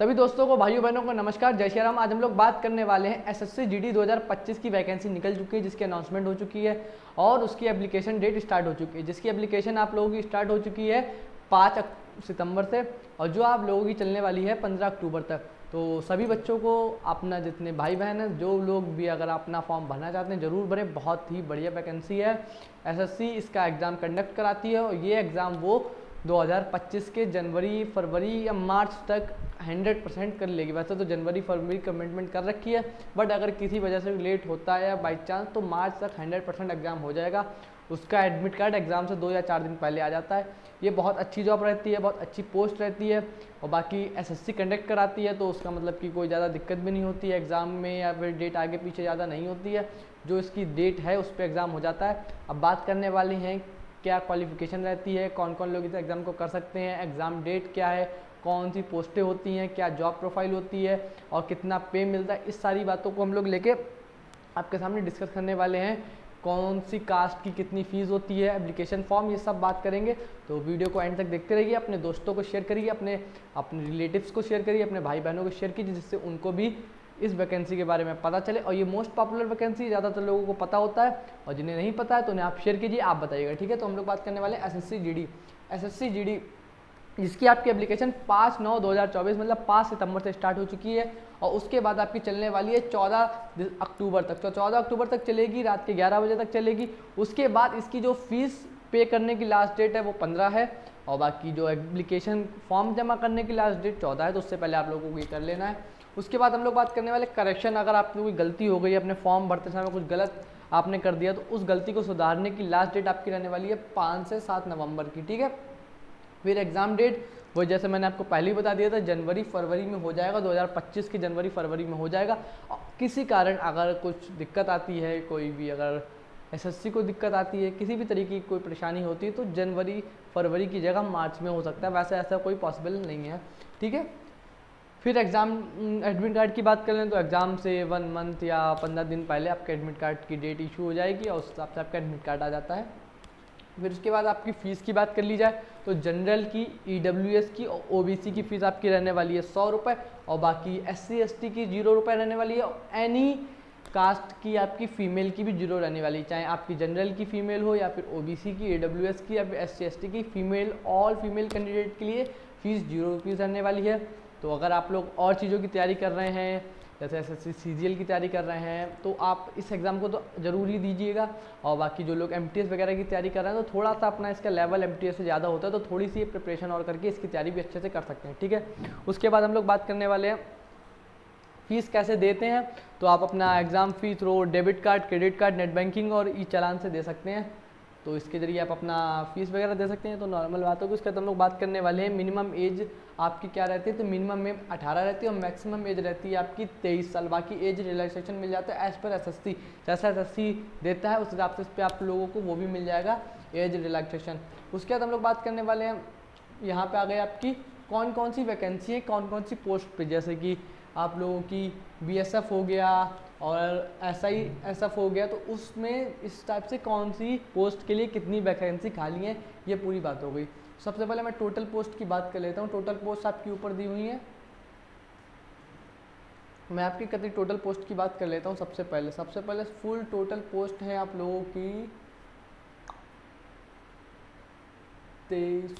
सभी दोस्तों को, भाइयों बहनों को नमस्कार, जय श्री राम। आज हम लोग बात करने वाले हैं एसएससी जीडी 2025 की वैकेंसी निकल चुकी है, जिसकी अनाउंसमेंट हो चुकी है और उसकी एप्लीकेशन डेट स्टार्ट हो चुकी है। जिसकी एप्लीकेशन आप लोगों की स्टार्ट हो चुकी है 5 सितंबर से और जो आप लोगों की चलने वाली है 15 अक्टूबर तक। तो सभी बच्चों को, अपना जितने भाई बहन हैं, जो लोग भी अगर अपना फॉर्म भरना चाहते हैं ज़रूर भरें। बहुत ही बढ़िया वैकेंसी है। एसएससी इसका एग्ज़ाम कंडक्ट कराती है और ये एग्ज़ाम वो 2025 के जनवरी, फरवरी या मार्च तक 100% कर लेगी। वैसे तो जनवरी फरवरी कमिटमेंट कर रखी है, बट अगर किसी वजह से लेट होता है या बाई चांस तो मार्च तक 100% एग्ज़ाम हो जाएगा। उसका एडमिट कार्ड एग्ज़ाम से 2 या 4 दिन पहले आ जाता है। ये बहुत अच्छी जॉब रहती है, बहुत अच्छी पोस्ट रहती है और बाकी एसएससी कंडक्ट कराती है तो उसका मतलब कि कोई ज़्यादा दिक्कत भी नहीं होती है एग्ज़ाम में, या फिर डेट आगे पीछे ज़्यादा नहीं होती है। जो इसकी डेट है उस पर एग्ज़ाम हो जाता है। अब बात करने वाली हैं क्या क्वालिफिकेशन रहती है, कौन कौन लोग इस एग्ज़ाम को कर सकते हैं, एग्ज़ाम डेट क्या है, कौन सी पोस्टें होती हैं, क्या जॉब प्रोफाइल होती है और कितना पे मिलता है। इस सारी बातों को हम लोग लेके आपके सामने डिस्कस करने वाले हैं। कौन सी कास्ट की कितनी फ़ीस होती है, एप्लीकेशन फॉर्म, ये सब बात करेंगे। तो वीडियो को एंड तक देखते रहिए। अपने दोस्तों को शेयर करिए, अपने रिलेटिव्स को शेयर करिए, अपने भाई बहनों को शेयर कीजिए, जिससे उनको भी इस वैकेंसी के बारे में पता चले। और ये मोस्ट पॉपुलर वैकेंसी, ज़्यादातर लोगों को पता होता है और जिन्हें नहीं पता है तो उन्हें आप शेयर कीजिए, आप बताइएगा, ठीक है। तो हम लोग बात करने वाले हैं एसएससी जीडी जिसकी आपकी एप्लीकेशन 5/9/2024 मतलब 5 सितंबर से स्टार्ट हो चुकी है और उसके बाद आपकी चलने वाली है 14 अक्टूबर तक। तो 14 अक्टूबर तक चलेगी, रात के 11 बजे तक चलेगी। उसके बाद इसकी जो फीस पे करने की लास्ट डेट है वो 15 है और बाकी जो एप्लीकेशन फॉर्म जमा करने की लास्ट डेट 14 है। तो उससे पहले आप लोगों को ये कर लेना है। उसके बाद हम लोग बात करने वाले करेक्शन। अगर आपकी कोई गलती हो गई, अपने फॉर्म भरते समय कुछ गलत आपने कर दिया, तो उस गलती को सुधारने की लास्ट डेट आपकी रहने वाली है 5 से 7 नवंबर की, ठीक है। फिर एग्ज़ाम डेट वो जैसे मैंने आपको पहले ही बता दिया था, जनवरी फरवरी में हो जाएगा, 2025 की जनवरी फरवरी में हो जाएगा। और किसी कारण अगर कुछ दिक्कत आती है, कोई भी अगर एसएससी को दिक्कत आती है, किसी भी तरीके की कोई परेशानी होती है, तो जनवरी फरवरी की जगह मार्च में हो सकता है। वैसे ऐसा कोई पॉसिबल नहीं है, ठीक है। फिर एग्ज़ाम एडमिट कार्ड की बात कर लें तो एग्ज़ाम से 1 मंथ या 15 दिन पहले आपके एडमिट कार्ड की डेट इशू हो जाएगी और उस हिसाब से आपका एडमिट कार्ड आ जाता है। फिर उसके बाद आपकी फ़ीस की बात कर ली जाए तो जनरल की, ईडब्ल्यूएस की और ओबीसी की फ़ीस आपकी रहने वाली है 100 रुपये और बाकी एससी एसटी की 0 रुपये रहने वाली है। और एनी कास्ट की आपकी फ़ीमेल की भी 0 रहने वाली है, चाहे आपकी जनरल की फ़ीमेल हो या फिर ओबीसी की, ईडब्ल्यूएस की या फिर एससी एसटी की फ़ीमेल। ऑल फीमेल कैंडिडेट के लिए फ़ीस 0 रुपीज़ रहने वाली है। तो अगर आप लोग और चीज़ों की तैयारी कर रहे हैं, जैसे एसएससी सीजीएल की तैयारी कर रहे हैं, तो आप इस एग्ज़ाम को तो ज़रूर ही दीजिएगा। और बाकी जो लोग एमटीएस वगैरह की तैयारी कर रहे हैं तो थोड़ा सा अपना इसका लेवल एमटीएस से ज़्यादा होता है, तो थोड़ी सी प्रिपरेशन और करके इसकी तैयारी भी अच्छे से कर सकते हैं, ठीक है। उसके बाद हम लोग बात करने वाले हैं फ़ीस कैसे देते हैं। तो आप अपना एग्ज़ाम फ़ी through debit card, credit card, net banking और ई चालान से दे सकते हैं। तो इसके ज़रिए आप अपना फ़ीस वगैरह दे सकते हैं। तो नॉर्मल बात होगी। उसके बाद हम लोग बात करने वाले हैं मिनिमम एज आपकी क्या रहती है। तो मिनिमम में 18 रहती है और मैक्सिमम एज रहती है आपकी 23 साल। बाकी एज रिलैक्सेशन मिल जाता है एज़ पर एसएससी, जैसा एसएससी देता है उस हिसाब से इस पर आप लोगों को वो भी मिल जाएगा एज रिलैक्सेशन। उसके बाद हम लोग बात करने वाले हैं, यहाँ पे आ गए आपकी कौन कौन सी वैकेंसी है, कौन कौन सी पोस्ट पे। जैसे कि आप लोगों की बीएसएफ हो गया और एसआईएसएफ हो गया, तो उसमें इस टाइप से कौन सी पोस्ट के लिए कितनी वैकेंसी खाली है, ये पूरी बात हो गई। सबसे पहले मैं टोटल पोस्ट की बात कर लेता हूँ। टोटल पोस्ट आपके ऊपर दी हुई है, मैं आपकी कितनी टोटल पोस्ट की बात कर लेता हूँ। सबसे पहले फुल टोटल पोस्ट है आप लोगों की 23,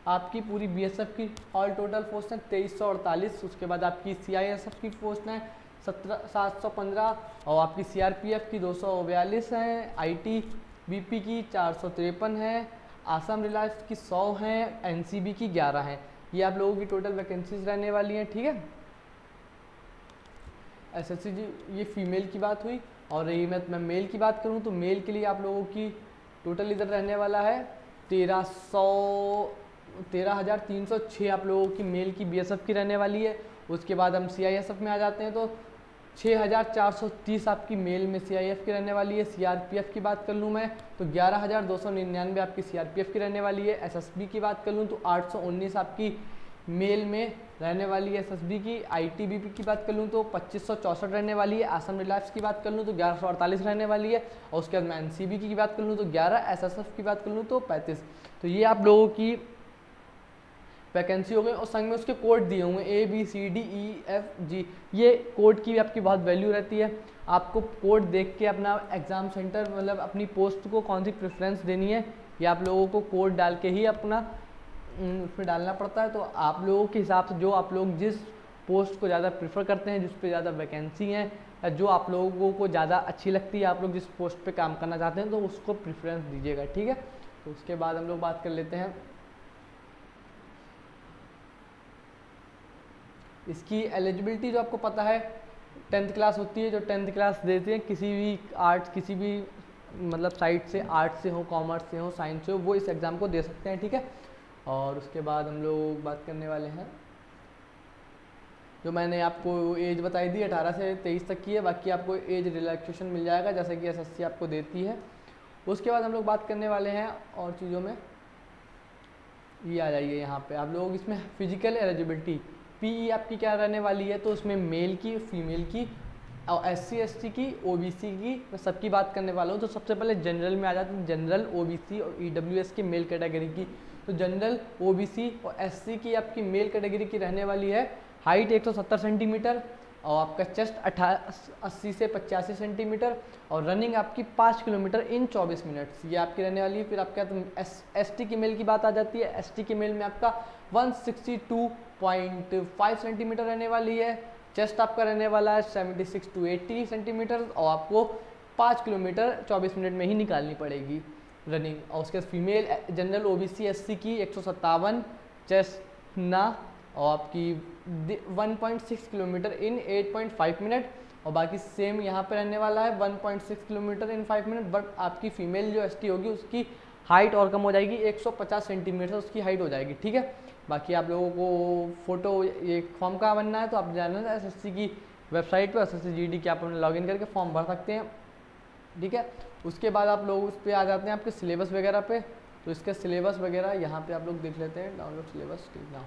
आपकी पूरी बीएसएफ की ऑल टोटल पोस्ट है 2348। उसके बाद आपकी सीआईएसएफ की पोस्ट है 715 और आपकी सीआरपीएफ की 242 है, आईटीबीपी की 453 है, आसाम रिलायंस की 100 हैं, एनसीबी की 11 हैं। ये आप लोगों की टोटल वैकेंसीज रहने वाली हैं, ठीक है। एसएससी जी, ये फीमेल की बात हुई। और ये मैं मेल की बात करूँ तो मेल के लिए आप लोगों की टोटल इधर रहने वाला है 13,306 आप लोगों की मेल की बीएसएफ की रहने वाली है। उसके बाद हम सीआईएसएफ में आ जाते हैं तो 6,430 आपकी मेल में सीआईएफ की रहने वाली है। सीआरपीएफ की बात कर लूँ मैं तो 11,299 आपकी सीआरपीएफ की रहने वाली है। एसएसबी की बात कर लूँ तो 819 आपकी मेल में रहने वाली है एसएसबी की। आईटीबीपी की बात कर लूँ तो 2564 रहने वाली है। आसाम रिलायंस की बात कर लूँ तो 1148 रहने वाली है। और उसके बाद मैं एनसीबी की बात कर लूँ तो 11, एसएसएफ की बात कर लूँ तो 35। तो ये आप लोगों की वैकेंसी हो गई और संग में उसके कोड दिए होंगे ABCDEFG। ये कोड की भी आपकी बहुत वैल्यू रहती है। आपको कोड देख के अपना एग्ज़ाम सेंटर मतलब अपनी पोस्ट को कौन सी प्रेफरेंस देनी है ये आप लोगों को कोड डाल के ही अपना उसमें डालना पड़ता है। तो आप लोगों के हिसाब से जो आप लोग जिस पोस्ट को ज़्यादा प्रेफर करते हैं, जिस पे ज़्यादा वैकेंसी हैं या जो आप लोगों को ज़्यादा अच्छी लगती है, आप लोग जिस पोस्ट पे काम करना चाहते हैं तो उसको प्रेफरेंस दीजिएगा, ठीक है। तो उसके बाद हम लोग बात कर लेते हैं इसकी एलिजिबिलिटी। जो आपको पता है 10th क्लास होती है, जो 10th क्लास देते हैं किसी भी आर्ट्स, किसी भी मतलब साइड से, आर्ट्स से हो, कॉमर्स से हो, साइंस से हो, वो इस एग्ज़ाम को दे सकते हैं, ठीक है। और उसके बाद हम लोग बात करने वाले हैं जो मैंने आपको एज बताई दी 18 से 23 तक की है, बाकी आपको एज रिलैक्सेशन मिल जाएगा जैसे कि SSC आपको देती है। उसके बाद हम लोग बात करने वाले हैं और चीज़ों में, ये आ जाइए यहाँ पे आप लोग इसमें फिजिकल एलिजिबिलिटी PE आपकी क्या रहने वाली है, तो उसमें मेल की, फीमेल की और SC ST की, OBC की, मैं सबकी बात करने वाला हूँ। तो सबसे पहले जनरल में आ जाते हैं, जनरल, OBC और EWS की मेल कैटेगरी की। तो जनरल, OBC और SC की आपकी मेल कैटेगरी की रहने वाली है हाइट 170 सेंटीमीटर और आपका चेस्ट 80 से 85 सेंटीमीटर और रनिंग आपकी 5 किलोमीटर इन 24 मिनट्स, ये आपकी रहने वाली है। फिर आपका ST की मेल की बात आ जाती है। ST की मेल में आपका 162.5 सेंटीमीटर रहने वाली है। चेस्ट आपका रहने वाला है 76 to 80 सेंटीमीटर और आपको 5 किलोमीटर 24 मिनट में ही निकालनी पड़ेगी रनिंग। और उसके फीमेल जनरल, OBC, SC की 157 चेस्ट ना और आपकी 1.6 किलोमीटर इन 8.5 मिनट और बाकी सेम यहाँ पे रहने वाला है 1.6 किलोमीटर इन 5 मिनट। बट आपकी फीमेल जो ST होगी उसकी हाइट और कम हो जाएगी, 150 सेंटीमीटर उसकी हाइट हो जाएगी, ठीक है। बाकी आप लोगों को फ़ोटो ये फॉर्म का बनना है तो आप जाना है SSC की वेबसाइट पर, SSC GD की आप अपने लॉगिन करके फॉर्म भर सकते हैं, ठीक है। उसके बाद आप लोग उस पर आ जाते हैं आपके सिलेबस वगैरह पे। तो इसका सिलेबस वगैरह यहाँ पे आप लोग देख लेते हैं, डाउनलोड सिलेबस कितना,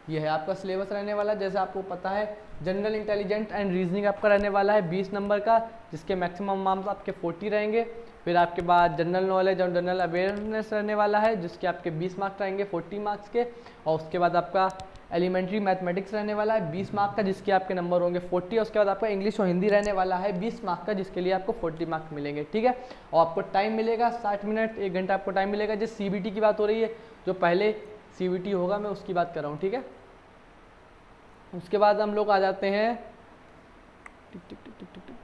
ये है आपका सिलेबस रहने वाला। जैसे आपको पता है जनरल इंटेलिजेंस एंड रीजनिंग आपका रहने वाला है 20 नंबर का, जिसके मैक्सिमम मार्क्स आपके 40 रहेंगे। फिर आपके बाद जनरल नॉलेज और जनरल अवेयरनेस रहने वाला है जिसके आपके 20 मार्क्स रहेंगे 40 मार्क्स के। और उसके बाद आपका एलिमेंट्री मैथमेटिक्स रहने वाला है 20 मार्क्स का जिसके आपके नंबर होंगे 40। उसके बाद आपका इंग्लिश और हिंदी रहने वाला है 20 मार्क्स का जिसके लिए आपको 40 मार्क्स मिलेंगे, ठीक है। और आपको टाइम मिलेगा 60 मिनट, 1 घंटा आपको टाइम मिलेगा। जिस CBT की बात हो रही है, जो पहले CBT होगा मैं उसकी बात कर रहा हूँ, ठीक है। उसके बाद हम लोग आ जाते हैं टिक टिक टिक टिक टिक टिक।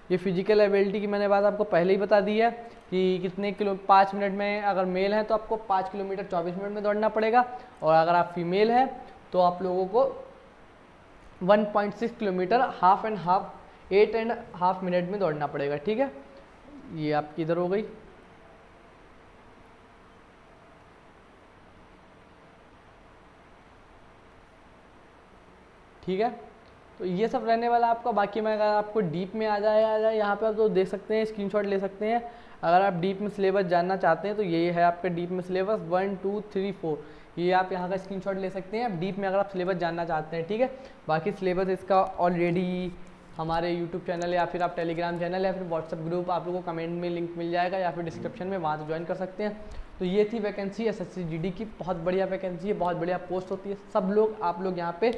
ये फिजिकल एबिलिटी की मैंने बात आपको पहले ही बता दी है कि कितने 5 मिनट में, अगर मेल है तो आपको 5 किलोमीटर 24 मिनट में दौड़ना पड़ेगा और अगर आप फीमेल हैं तो आप लोगों को 1.6 किलोमीटर 8.5 मिनट में दौड़ना पड़ेगा, ठीक है। ये आपकी इधर हो गई। ठीक है, तो ये सब रहने वाला आपका। बाकी मैं अगर आपको डीप में आ जाए यहाँ पे आप तो देख सकते हैं, स्क्रीनशॉट ले सकते हैं। अगर आप डीप में सिलेबस जानना चाहते हैं तो ये है आपका डीप में सिलेबस 1 2 3 4, ये आप यहाँ का स्क्रीनशॉट ले सकते हैं आप डीप में अगर आप सिलेबस जानना चाहते हैं, ठीक है। बाकी सिलेबस इसका ऑलरेडी हमारे यूट्यूब चैनल या फिर आप टेलीग्राम चैनल या फिर व्हाट्सअप ग्रुप, आप लोगों को कमेंट में लिंक मिल जाएगा या फिर डिस्क्रिप्शन में, वहाँ से ज्वाइन कर सकते हैं। तो ये थी वैकेंसी SSC GD की, बहुत बढ़िया वैकेंसी है, बहुत बढ़िया पोस्ट होती है। सब लोग आप लोग यहाँ पे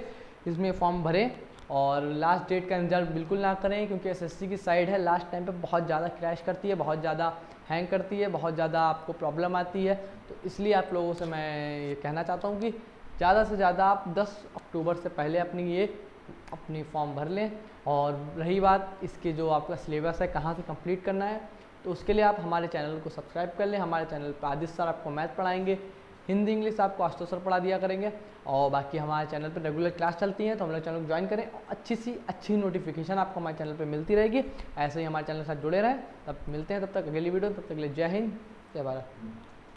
इसमें फॉर्म भरें और लास्ट डेट का इंतजार बिल्कुल ना करें क्योंकि SSC की साइड है, लास्ट टाइम पे बहुत ज़्यादा क्रैश करती है, बहुत ज़्यादा हैंग करती है, बहुत ज़्यादा आपको प्रॉब्लम आती है। तो इसलिए आप लोगों से मैं ये कहना चाहता हूँ कि ज़्यादा से ज़्यादा आप 10 अक्टूबर से पहले अपनी फॉर्म भर लें। और रही बात इसके जो आपका सिलेबस है कहाँ से कंप्लीट करना है, तो उसके लिए आप हमारे चैनल को सब्सक्राइब कर लें। हमारे चैनल पर आदित्य सर आपको मैथ पढ़ाएंगे, हिंदी इंग्लिश आपको आशुतोष सर पढ़ा दिया करेंगे और बाकी हमारे चैनल पर रेगुलर क्लास चलती हैं, तो हमारे चैनल को ज्वाइन करें। अच्छी नोटिफिकेशन आपको हमारे चैनल पर मिलती रहेगी। ऐसे ही हमारे चैनल के साथ जुड़े रहें। तब मिलते हैं, तब तक अगली वीडियो, तब तक के लिए जय हिंद, जय भारत।